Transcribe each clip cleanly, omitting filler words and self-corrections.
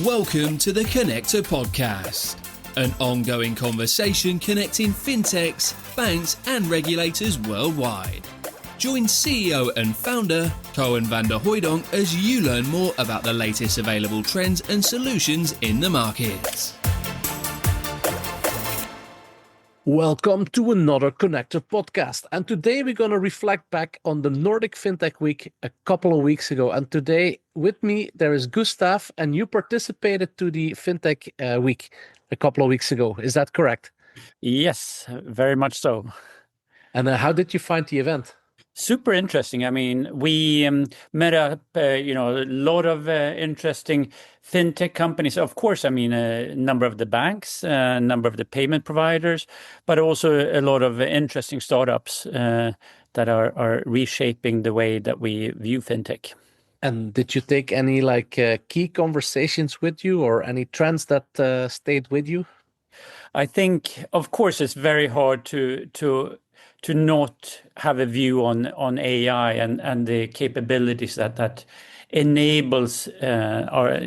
Welcome to the Connector Podcast, an ongoing conversation connecting fintechs, banks, and regulators worldwide. Join CEO and founder Koen van der Hooydonk as you learn more about the latest available trends and solutions in the market. Welcome to another Connector podcast. And today we're going to reflect back on the Nordic Fintech Week a couple of weeks ago. And today with me, there is Gustav, and you participated to the Fintech Week a couple of weeks ago. Is that correct? Yes, very much so. And how did you find the event? Super interesting. I mean, we met up, a lot of interesting fintech companies. Of course, I mean, a number of the banks, a number of the payment providers, but also a lot of interesting startups that are reshaping the way that we view fintech. And did you take any key conversations with you or any trends that stayed with you? I think, of course, it's very hard to not have a view on AI and the capabilities that enables our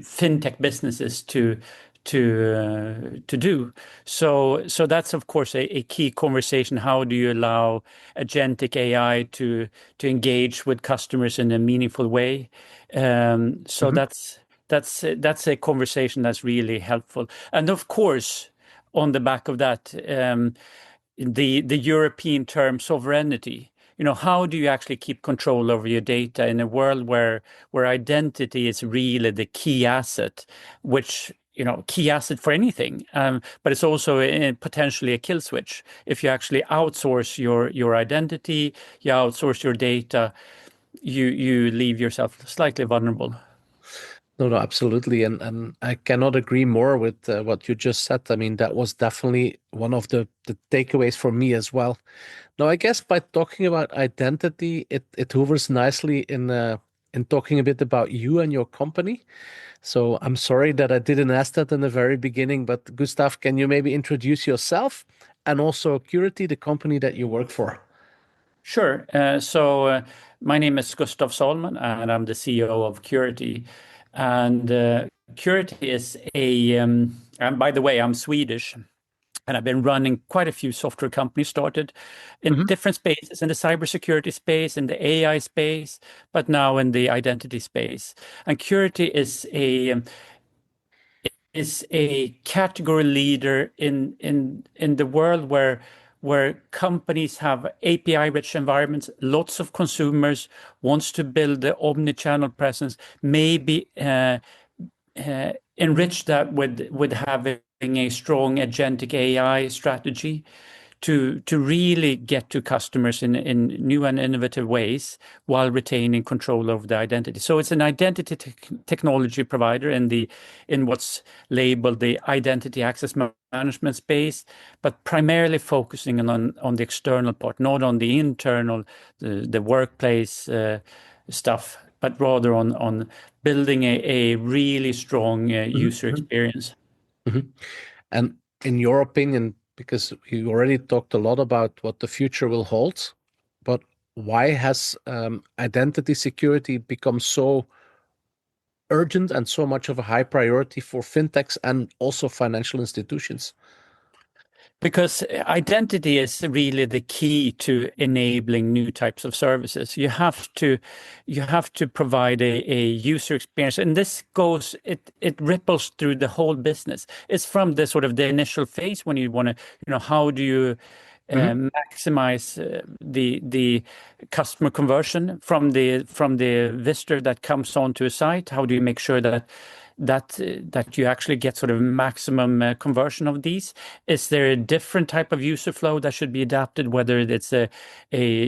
fintech businesses to do. So that's of course a key conversation. How do you allow agentic AI to engage with customers in a meaningful way? That's a conversation that's really helpful. And of course, on the back of that, the European term sovereignty. How do you actually keep control over your data in a world where identity is really the key asset, which key asset for anything, but it's also potentially a kill switch. If you actually outsource your identity, you outsource your data, you leave yourself slightly vulnerable. No, absolutely. And I cannot agree more with what you just said. I mean, that was definitely one of the takeaways for me as well. Now, I guess by talking about identity, it hovers nicely in talking a bit about you and your company. So I'm sorry that I didn't ask that in the very beginning, but Gustav, can you maybe introduce yourself and also Curity, the company that you work for? Sure. So my name is Gustav Sahlman, and I'm the CEO of Curity. And Curity is and by the way, I'm Swedish, and I've been running quite a few software companies, started in different spaces, in the cybersecurity space, in the AI space, but now in the identity space. And Curity is a category leader in the world where companies have API-rich environments, lots of consumers, wants to build the omni-channel presence, maybe enrich that with having a strong agentic AI strategy to really get to customers in new and innovative ways while retaining control over the identity. So it's an identity technology provider in what's labeled the identity access management space, but primarily focusing on the external part, not on the internal, the workplace stuff, but rather on building a really strong user experience. And in your opinion, because you already talked a lot about what the future will hold, but why has identity security become so urgent and so much of a high priority for fintechs and also financial institutions? Because identity is really the key to enabling new types of services. You have to provide a user experience, and this it ripples through the whole business. It's from the sort of the initial phase when you want to, how do you maximize the customer conversion from the visitor that comes onto a site? How do you make sure that you actually get sort of maximum conversion of these? Is there a different type of user flow that should be adapted, whether it's a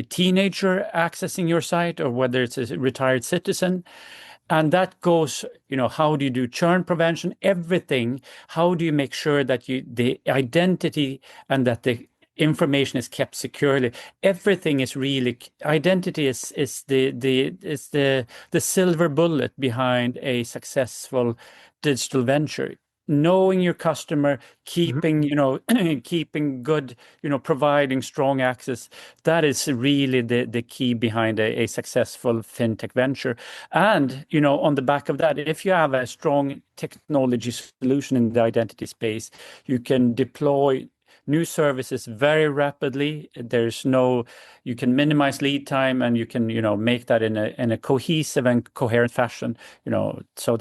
teenager accessing your site or whether it's a retired citizen? And that goes, how do you do churn prevention? Everything. How do you make sure that the identity and that the information is kept securely? Everything is really identity is the silver bullet behind a successful digital venture. knowing your customer, keeping, keeping good, providing strong access. That is really the key behind a successful fintech venture. And, on the back of that, if you have a strong technology solution in the identity space, you can deploy new services very rapidly. You can minimize lead time, and you can, make that in a cohesive and coherent fashion. So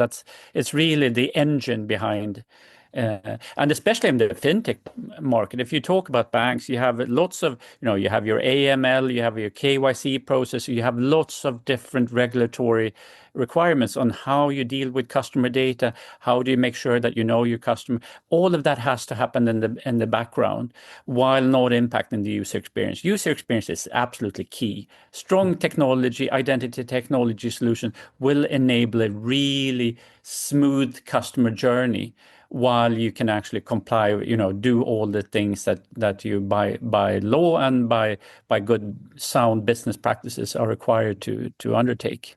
it's really the engine behind. And especially in the fintech market, if you talk about banks, you have lots of, you have your AML, you have your KYC process, you have lots of different regulatory requirements on how you deal with customer data. How do you make sure that you know your customer? All of that has to happen in the background while not impacting the user experience. User experience is absolutely key. Strong technology, identity technology solution will enable a really smooth customer journey, while you can actually comply, do all the things that you by law and by good sound business practices are required to undertake.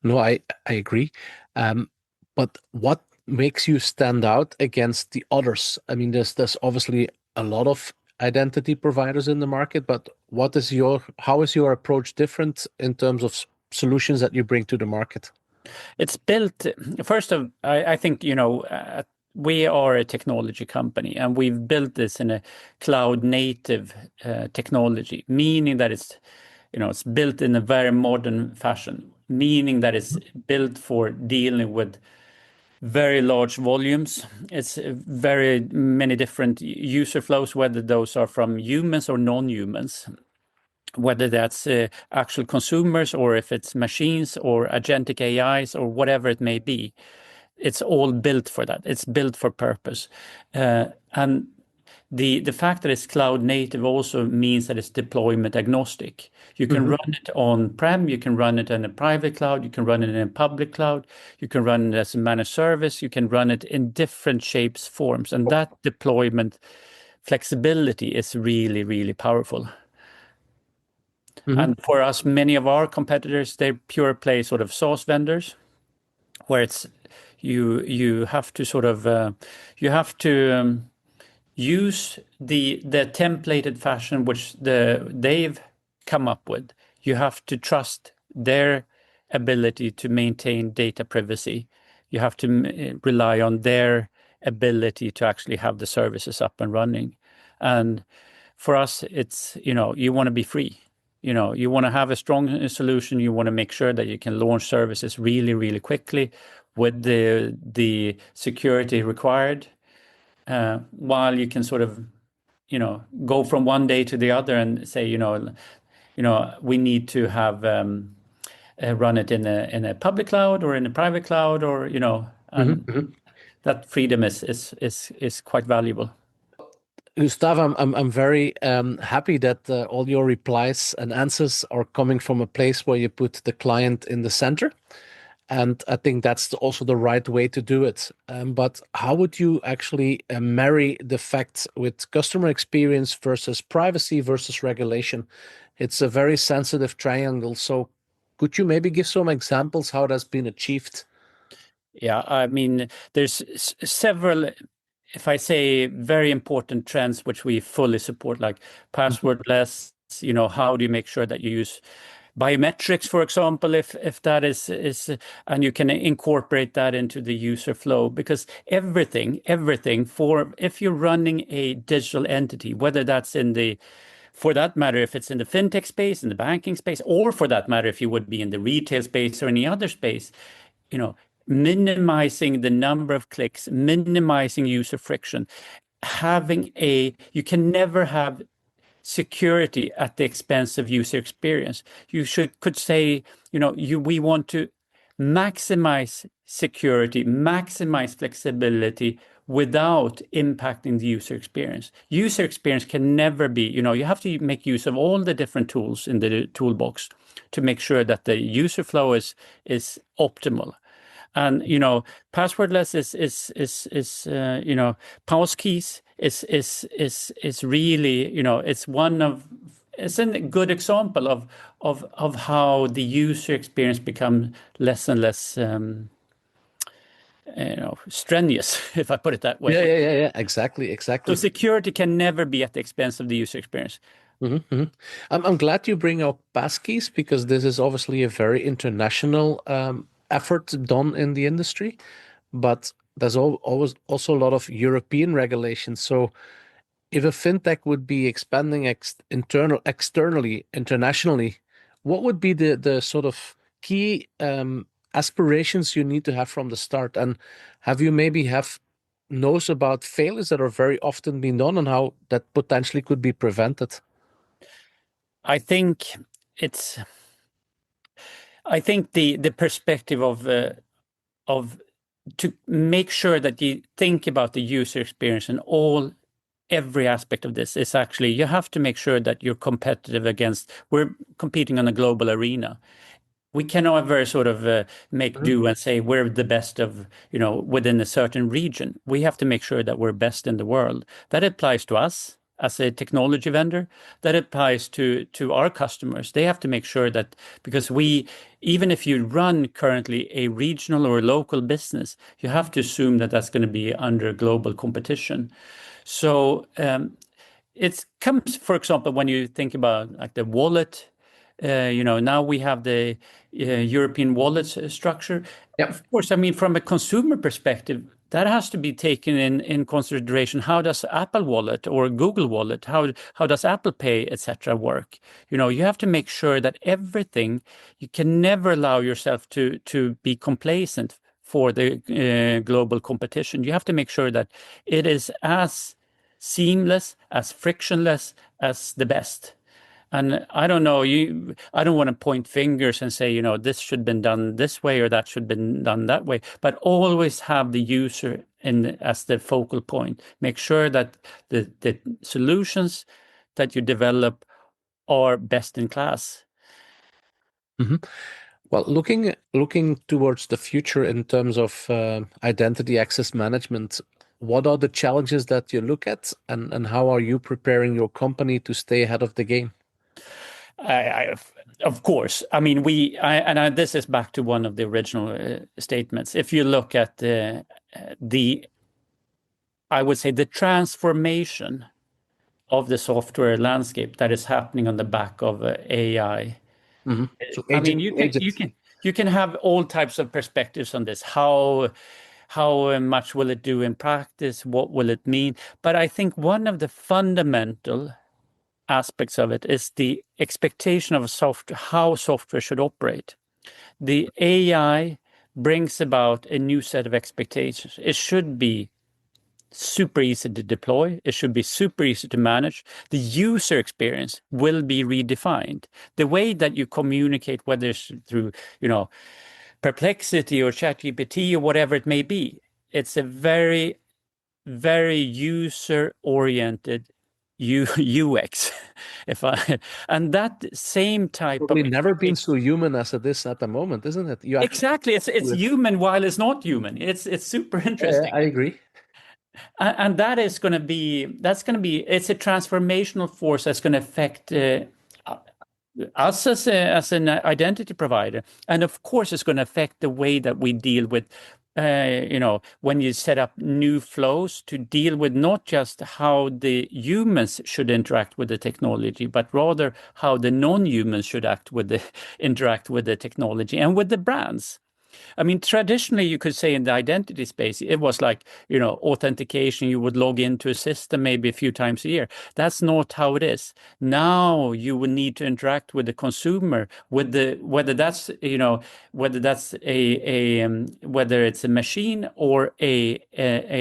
No, I agree. But what makes you stand out against the others? I mean, there's obviously a lot of identity providers in the market, but how is your approach different in terms of solutions that you bring to the market? It's built, I think, we are a technology company, and we've built this in a cloud native technology, meaning that it's built in a very modern fashion, meaning that it's built for dealing with very large volumes. It's very many different user flows, whether those are from humans or non-humans, whether that's actual consumers or if it's machines or agentic AIs or whatever it may be. It's all built for that. It's built for purpose. And the fact that it's cloud native also means that it's deployment agnostic. You can run it on prem, you can run it in a private cloud, you can run it in a public cloud, you can run it as a managed service, you can run it in different shapes, forms, and that deployment flexibility is really, really powerful. And for us, many of our competitors, they're pure play sort of SaaS vendors, where it's you have to sort of use the templated fashion which they've come up with. You have to trust their ability to maintain data privacy. You have to rely on their ability to actually have the services up and running. And for us, it's you want to be free. You want to have a strong solution. You want to make sure that you can launch services really, really quickly with the security required, while you can sort of, go from one day to the other and say, we need to have run it in a public cloud or in a private cloud, or and that freedom is quite valuable. Gustav, I'm very happy that all your replies and answers are coming from a place where you put the client in the center. And I think that's also the right way to do it. But how would you actually marry the facts with customer experience versus privacy versus regulation? It's a very sensitive triangle. So could you maybe give some examples how that's been achieved? Yeah, I mean, there's several, if I say, very important trends which we fully support, like passwordless. How do you make sure that you use biometrics, for example, if that is and you can incorporate that into the user flow, because everything if you're running a digital entity, whether that's for that matter, if it's in the fintech space, in the banking space, or for that matter, if you would be in the retail space or any other space, minimizing the number of clicks, minimizing user friction, you can never have security at the expense of user experience. You could say, we want to maximize security, maximize flexibility without impacting the user experience. User experience can never be, you have to make use of all the different tools in the toolbox to make sure that the user flow is optimal. And passwordless is passkeys is really, it's a good example of how the user experience becomes less and less strenuous, if I put it that way. Yeah. Exactly. So security can never be at the expense of the user experience. I'm glad you bring up passkeys because this is obviously a very international effort done in the industry, but there's always also a lot of European regulations. So if a fintech would be expanding externally, internationally, what would be the sort of key aspirations you need to have from the start? And have you maybe have knows about failures that are very often being done and how that potentially could be prevented? I think the perspective of to make sure that you think about the user experience and every aspect of this is actually you have to make sure that you're competitive we're competing on a global arena. We cannot ever sort of make do and say we're the best of, within a certain region. We have to make sure that we're best in the world. That applies to us as a technology vendor. That applies to our customers. They have to make sure that, because even if you run currently a regional or a local business, you have to assume that that's going to be under global competition. So it comes, for example, when you think about like the wallet. Now we have the European wallet structure. Yep. Of course, I mean, from a consumer perspective, that has to be taken in consideration. How does Apple Wallet or Google Wallet, how does Apple Pay, etc. work? You have to make sure that everything, you can never allow yourself to be complacent for the global competition. You have to make sure that it is as seamless, as frictionless as the best. And I don't know, I don't want to point fingers and say, this should have been done this way or that should have been done that way, but always have the user as the focal point. Make sure that the solutions that you develop are best in class. Well, looking towards the future in terms of identity access management, what are the challenges that you look at, and how are you preparing your company to stay ahead of the game? Of course. I mean, this is back to one of the original statements. If you look at I would say the transformation of the software landscape that is happening on the back of AI. So I mean, you can have all types of perspectives on this. How much will it do in practice? What will it mean? But I think one of the fundamental aspects of it is the expectation of how software should operate. The AI brings about a new set of expectations. It should be super easy to deploy. It should be super easy to manage. The user experience will be redefined. The way that you communicate, whether it's through, Perplexity or ChatGPT or whatever it may be, it's a very, very user-oriented UX, and that same type probably of never been so human as it is at the moment, isn't it? Exactly, it's human while it's not human. It's super interesting. Yeah, I agree. And that's going to be it's a transformational force that's going to affect us as an identity provider, and of course it's going to affect the way that we deal with when you set up new flows to deal with not just how the humans should interact with the technology, but rather how the non-humans should interact with the technology and with the brands. I mean, traditionally, you could say in the identity space, it was like, authentication. You would log into a system maybe a few times a year. That's not how it is. Now you will need to interact with the consumer, whether that's whether it's a machine or a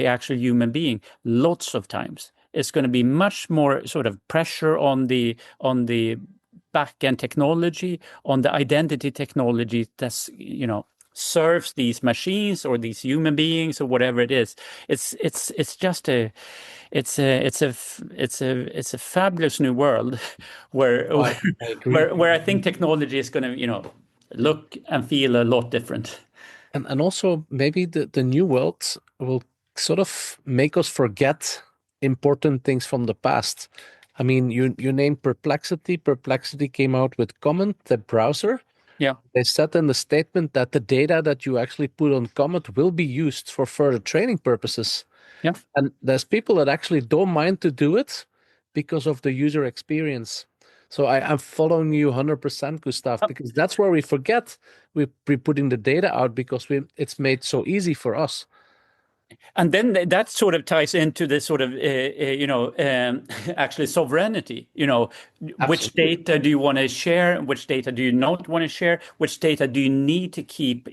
actual human being. Lots of times, it's going to be much more sort of pressure on the back-end technology, on the identity technology that's serves these machines or these human beings or whatever it is. It's a fabulous new world where I think technology is going to look and feel a lot different. And also maybe the new world will sort of make us forget important things from the past. I mean, you named Perplexity. Perplexity came out with Comment, the browser. Yeah. They said in the statement that the data that you actually put on Comet will be used for further training purposes. Yeah. And there's people that actually don't mind to do it because of the user experience. So I'm following you 100%, Gustav, because that's where we forget we're putting the data out because it's made so easy for us. And then that sort of ties into this sort of, actually sovereignty. Which Absolutely. data do you want to share? Which data do you not want to share? Which data do you need to keep,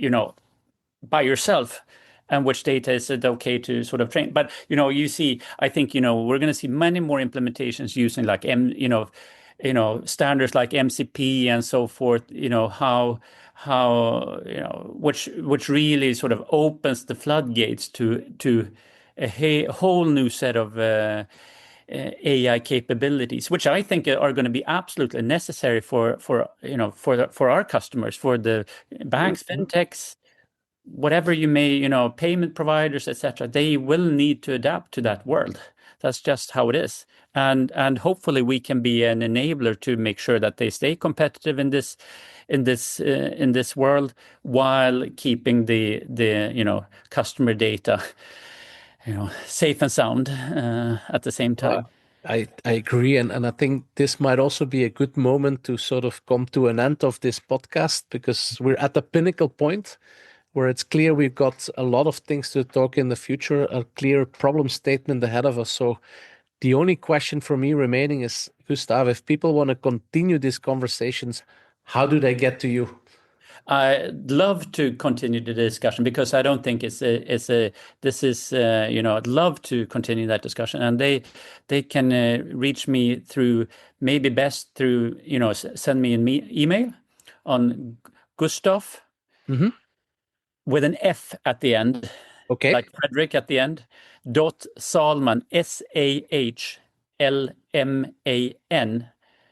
by yourself? And which data is it okay to sort of train? But, you see, I think, we're going to see many more implementations using like, standards like MCP and so forth, which really sort of opens the floodgates to a whole new set of AI capabilities, which I think are going to be absolutely necessary for our customers, for the banks, fintechs, whatever you may, payment providers, etc. They will need to adapt to that world. That's just how it is. And hopefully we can be an enabler to make sure that they stay competitive in this world while keeping the customer data safe and sound at the same time. I agree. And I think this might also be a good moment to sort of come to an end of this podcast, because we're at the pinnacle point where it's clear we've got a lot of things to talk in the future, a clear problem statement ahead of us. So the only question for me remaining is, Gustav, if people want to continue these conversations, how do they get to you? I'd love to continue the discussion, because I don't think I'd love to continue that discussion, and they can reach me through, maybe best through, send me an email on Gustav with an F at the end, Okay. like Frederick at the end, .Sahlman, SAHLMAN,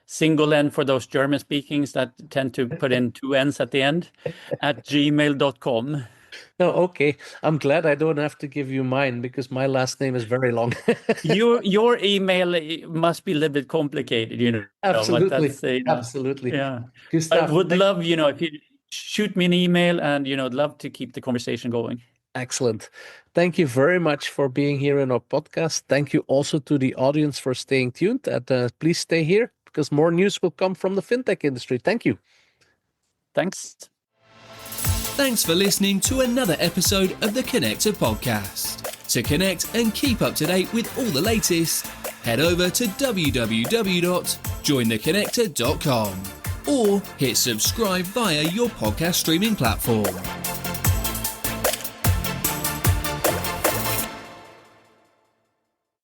single N for those German speakings that tend to put in two N's at the end, at gmail.com. No, okay. I'm glad I don't have to give you mine, because my last name is very long. Your email must be a little bit complicated, Absolutely. But that's, Absolutely. yeah. Gustav, I would love, if you shoot me an email, and, I'd love to keep the conversation going. excellent. Thank you very much for being here in our podcast. Thank you also to the audience for staying tuned. And please stay here, because more news will come from the fintech industry. Thank you. Thanks. Thanks for listening to another episode of the Connector Podcast. To connect and keep up to date with all the latest, head over to www.jointheconnector.com or hit subscribe via your podcast streaming platform.